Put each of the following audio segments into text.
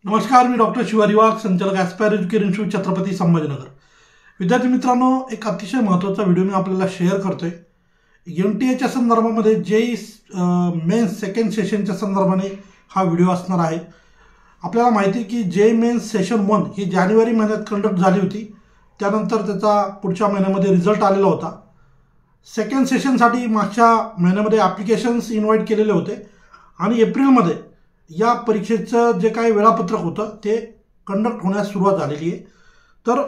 नमस्कार, मी डॉक्टर शिवारी वाघ, संचालक aspire education institute, Chhatrapati Sambhajinagar. विद्यार्थी मित्रांनो, एक अतिशय महत्त्वाचा व्हिडिओ मी आपल्याला शेअर करतोय। एमटीएच्या संदर्भामध्ये जेईई मेन्स सेकंड सेशनच्या संदर्भाने हा व्हिडिओ असणार आहे। आपल्याला माहिती आहे की जेईई मेन्स सेशन 1 ही जानेवारी महिन्यात कंडक्ट झाली होती। त्यानंतर त्याचा पुढच्या महिन्यामध्ये रिझल्ट आलेला होता। सेकंड सेशनसाठी मागच्या महिन्यामध्ये ॲप्लिकेशन्स इन्व्हाइट केलेले होते आणि एप्रिलमध्ये या परीक्षेचं जे काही वेळापत्रक होतं ते कंडक्ट होण्यास सुरुवात झालेली आहे। तर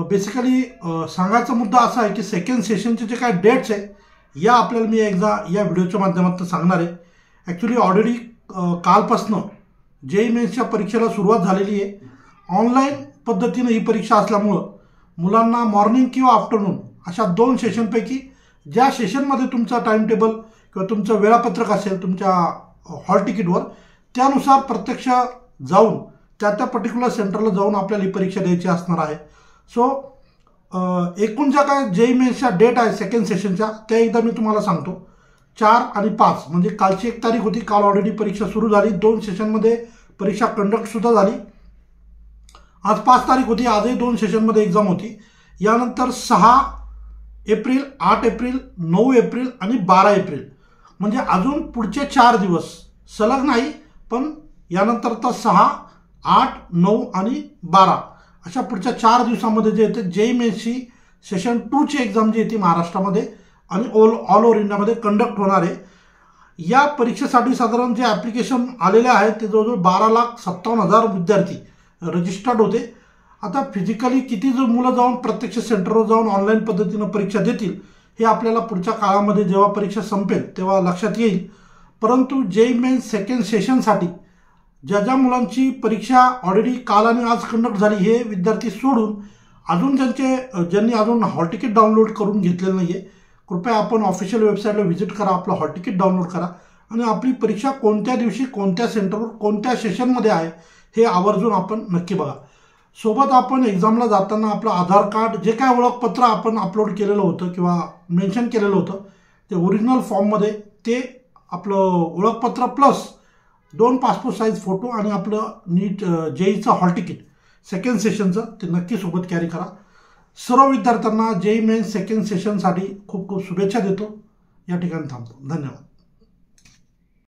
बेसिकली सांगायचा मुद्दा असा आहे की सेकंड सेशनचे जे काही डेट्स आहे या आपल्याला मी एकदा या व्हिडिओच्या माध्यमातून सांगणार आहे। ॲक्च्युली ऑलरेडी कालपासनं जेईई मेन्सच्या परीक्षेला सुरुवात झालेली आहे। ऑनलाईन पद्धतीनं ही परीक्षा असल्यामुळं मुलांना मॉर्निंग किंवा आफ्टरनून अशा 2 सेशनपैकी ज्या सेशनमध्ये तुमचा टाइम टेबल किंवा तुमचं वेळापत्रक असेल तुमच्या हॉल तिकीटवर, त्यानुसार प्रत्यक्ष जाऊन त्या पर्टिक्युलर सेंटरला जाऊन आपल्याला ही परीक्षा द्यायची असणार आहे। सो एकूण ज्या काय जेईई मेन्सच्या डेट आहे सेकंड सेशनच्या त्या एकदा मी तुम्हाला सांगतो। 4 आणि 5 म्हणजे कालची 1 तारीख होती। काल ऑलरेडी परीक्षा सुरू झाली, 2 सेशनमध्ये परीक्षा कंडक्टसुद्धा झाली। आज 5 तारीख होती, आजही 2 सेशनमध्ये एक्झाम होती। यानंतर 6 एप्रिल, 8 एप्रिल, 9 एप्रिल आणि 12 एप्रिल म्हणजे अजून पुढचे 4 दिवस सलग नाही, पण यानंतर तर 6, 8, 9 आणि 12 अशा पुढच्या 4 दिवसामध्ये जे येते जेईई मेन्सची सेशन 2ची एक्झाम जी येते महाराष्ट्रामध्ये आणि ऑल ओव्हर इंडियामध्ये कंडक्ट होणार आहे। या परीक्षेसाठी साधारण जे ॲप्लिकेशन आलेले आहेत ते जवळजवळ 12,57,000 विद्यार्थी रजिस्टर्ड होते। आता फिजिकली किती जो मुलं जाऊन प्रत्यक्ष सेंटरवर जाऊन ऑनलाईन पद्धतीनं परीक्षा देतील हे आपल्याला पुढच्या काळामध्ये जेव्हा परीक्षा संपेल तेव्हा लक्षात येईल। परंतु जेईई मेन्स सेकंड सेशनसाठी ज्या मुलांची परीक्षा ऑलरेडी काल आणि आज कंडक्ट झाली हे विद्यार्थी सोडून अजून ज्यांनी अजून हॉल तिकीट डाउनलोड करून घेतलेलं नाही आहे, कृपया आपण ऑफिशियल वेबसाईटला व्हिजिट करा, आपलं हॉल तिकीट डाउनलोड करा आणि आपली परीक्षा कोणत्या दिवशी कोणत्या सेंटरवर कोणत्या सेशनमध्ये आहे हे आवर्जून आपण नक्की बघा। सोबत आपण एक्झामला जाताना आपलं आधार कार्ड, जे काय ओळखपत्र आपण अपलोड केलेलं होतं किंवा मेन्शन केलेलं होतं ते ओरिजिनल फॉर्ममध्ये ते आपलं ओळखपत्र प्लस 2 पासपोर्ट साईज फोटो आणि आपलं नीट जेईईचं हॉल तिकीट सेकंड सेशनचं ते नक्की सोबत कॅरी करा। सर्व विद्यार्थ्यांना जेईई मेन्स सेकंड सेशनसाठी खूप खूप शुभेच्छा देतो। या ठिकाणी थांबतो। धन्यवाद।